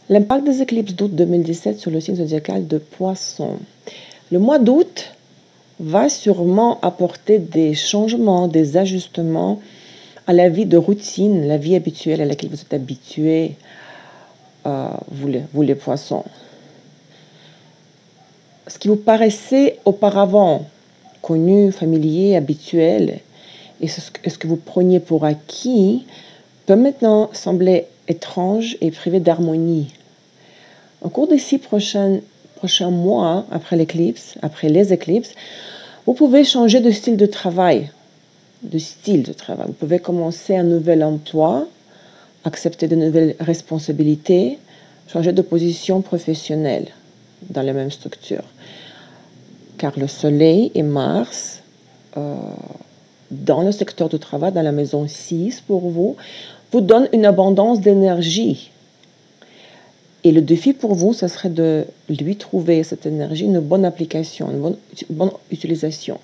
L'impact des éclipses d'août 2017 sur le signe zodiacal de Poisson. Le mois d'août va sûrement apporter des changements, des ajustements à la vie de routine, la vie habituelle à laquelle vous êtes habitués, vous les Poissons. Ce qui vous paraissait auparavant connu, familier, habituel, et ce que vous preniez pour acquis, peut maintenant sembler étrange et privé d'harmonie. Au cours des 6 prochains mois, après les éclipses, vous pouvez changer de style de travail. Vous pouvez commencer un nouvel emploi, accepter de nouvelles responsabilités, changer de position professionnelle dans la même structure. Car le Soleil et Mars, dans le secteur du travail, dans la maison 6 pour vous donnent une abondance d'énergie. Et le défi pour vous, ce serait de lui trouver cette énergie, une bonne application, une bonne utilisation.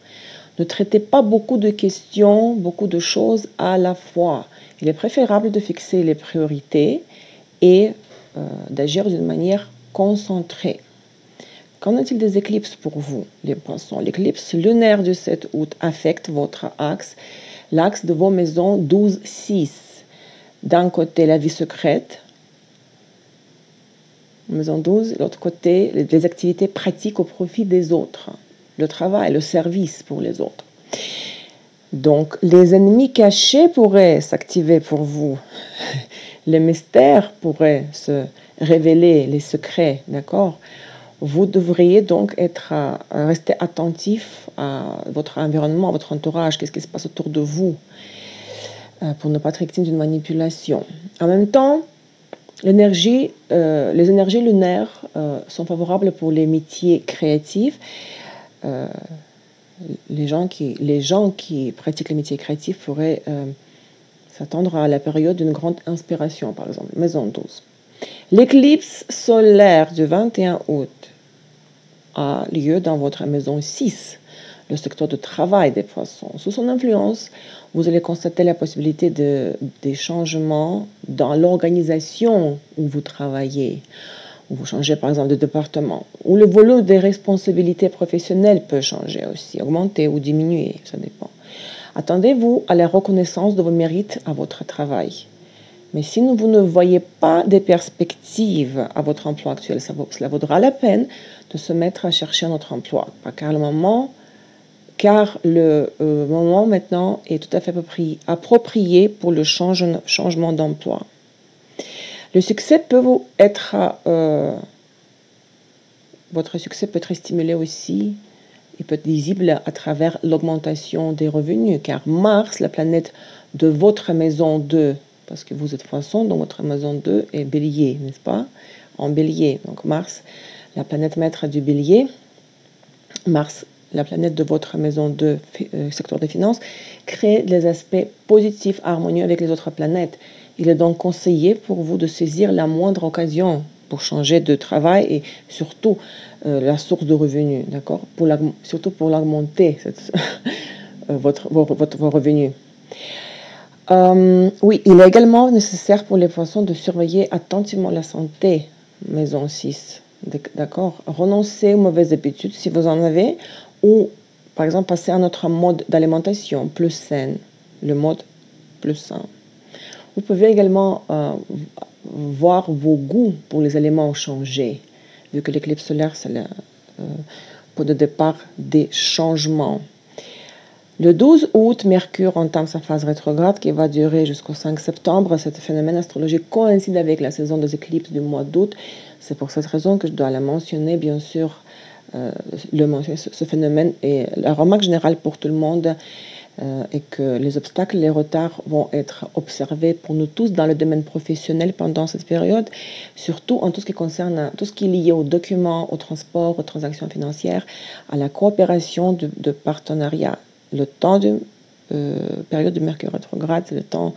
Ne traitez pas beaucoup de questions, beaucoup de choses à la fois. Il est préférable de fixer les priorités et d'agir d'une manière concentrée. Qu'en est-il des éclipses pour vous, les Poissons? L'éclipse lunaire du 7 août affecte votre axe, l'axe de vos maisons 12-6. D'un côté, la vie secrète, maison 12, de l'autre côté, les activités pratiques au profit des autres, le travail, le service pour les autres. Donc, les ennemis cachés pourraient s'activer pour vous. Les mystères pourraient se révéler, les secrets, d'accord? Vous devriez donc rester attentif à votre environnement, à votre entourage, qu'est-ce qui se passe autour de vous, pour ne pas être victime d'une manipulation. En même temps, les énergies lunaires sont favorables pour les métiers créatifs. Les gens qui pratiquent les métiers créatifs pourraient s'attendre à la période d'une grande inspiration, par exemple, maison 12. L'éclipse solaire du 21 août a lieu dans votre maison 6, le secteur de travail des Poissons. Sous son influence, vous allez constater la possibilité des changements dans l'organisation où vous travaillez, où vous changez par exemple de département, où le volume des responsabilités professionnelles peut changer aussi, augmenter ou diminuer, ça dépend. Attendez-vous à la reconnaissance de vos mérites à votre travail. Mais si vous ne voyez pas des perspectives à votre emploi actuel, cela vaudra la peine de se mettre à chercher un autre emploi. Car le moment maintenant est tout à fait approprié pour le changement d'emploi. Le succès votre succès peut être stimulé aussi et peut être visible à travers l'augmentation des revenus, car Mars, la planète de votre maison 2, parce que vous êtes Poisson, donc votre maison 2 est Bélier, n'est-ce pas? En Bélier, donc Mars, la planète maître du Bélier, Mars, la planète de votre maison 2, secteur des finances, crée des aspects positifs, harmonieux avec les autres planètes. Il est donc conseillé pour vous de saisir la moindre occasion pour changer de travail et surtout la source de revenus, d'accord? Surtout pour l'augmenter, vos revenus. Oui, il est également nécessaire pour les Poissons de surveiller attentivement la santé, maison 6, d'accord? Renoncer aux mauvaises habitudes si vous en avez, ou par exemple passer à un autre mode d'alimentation plus saine, le mode plus sain. Vous pouvez également voir vos goûts pour les aliments changer, vu que l'éclipse solaire, c'est le point de départ des changements. Le 12 août, Mercure entame sa phase rétrograde qui va durer jusqu'au 5 septembre. Ce phénomène astrologique coïncide avec la saison des éclipses du mois d'août. C'est pour cette raison que je dois la mentionner, bien sûr, ce phénomène. Et la remarque générale pour tout le monde est que les obstacles, les retards vont être observés pour nous tous dans le domaine professionnel pendant cette période, surtout en tout ce qui concerne tout ce qui est lié aux documents, au transport, aux transactions financières, à la coopération de partenariat. Le temps de période de Mercure rétrograde, c'est le temps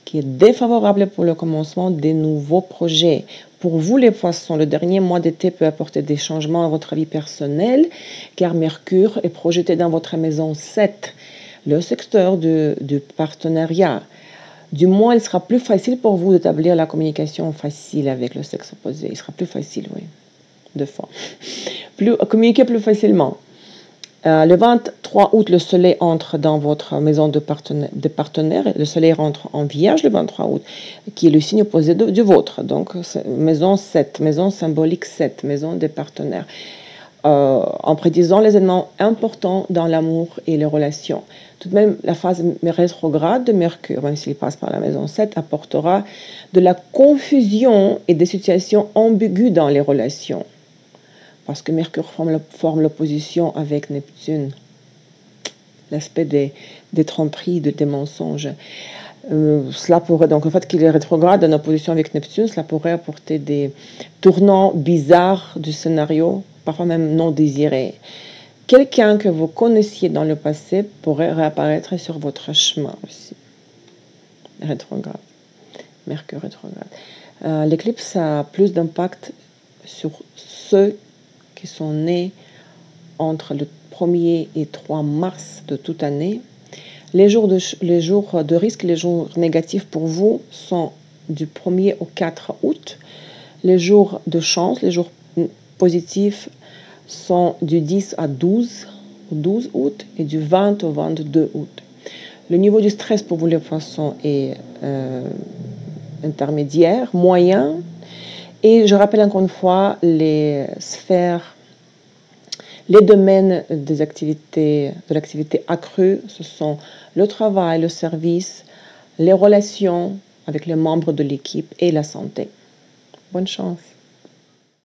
qui est défavorable pour le commencement des nouveaux projets. Pour vous les Poissons, le dernier mois d'été peut apporter des changements à votre vie personnelle, car Mercure est projeté dans votre maison 7, le secteur du partenariat. du moins, il sera plus facile pour vous d'établir la communication facile avec le sexe opposé. Il sera plus facile, oui, deux fois. Communiquer plus facilement. Le 23 août, le soleil entre dans votre maison de partenaire. Le soleil rentre en Vierge le 23 août, qui est le signe opposé du vôtre. Donc, maison 7, maison symbolique 7, maison des partenaires. En prédisant les événements importants dans l'amour et les relations. Tout de même, la phase rétrograde de Mercure, même s'il passe par la maison 7, apportera de la confusion et des situations ambiguës dans les relations. Parce que Mercure forme l'opposition avec Neptune. L'aspect des tromperies, des mensonges. Cela pourrait, donc le fait qu'il est rétrograde en opposition avec Neptune, cela pourrait apporter des tournants bizarres du scénario, parfois même non désirés. Quelqu'un que vous connaissiez dans le passé pourrait réapparaître sur votre chemin aussi. Rétrograde. Mercure rétrograde. L'éclipse a plus d'impact sur ceux qui sont nés entre le 1er et 3 mars de toute année. Les jours de risque, les jours négatifs pour vous sont du 1er au 4 août. Les jours de chance, les jours positifs sont du 10 à 12 août et du 20 au 22 août. Le niveau du stress pour vous les poissons est intermédiaire, moyen. Et je rappelle encore une fois les sphères, les domaines de l'activité accrue, ce sont le travail, le service, les relations avec les membres de l'équipe et la santé. Bonne chance.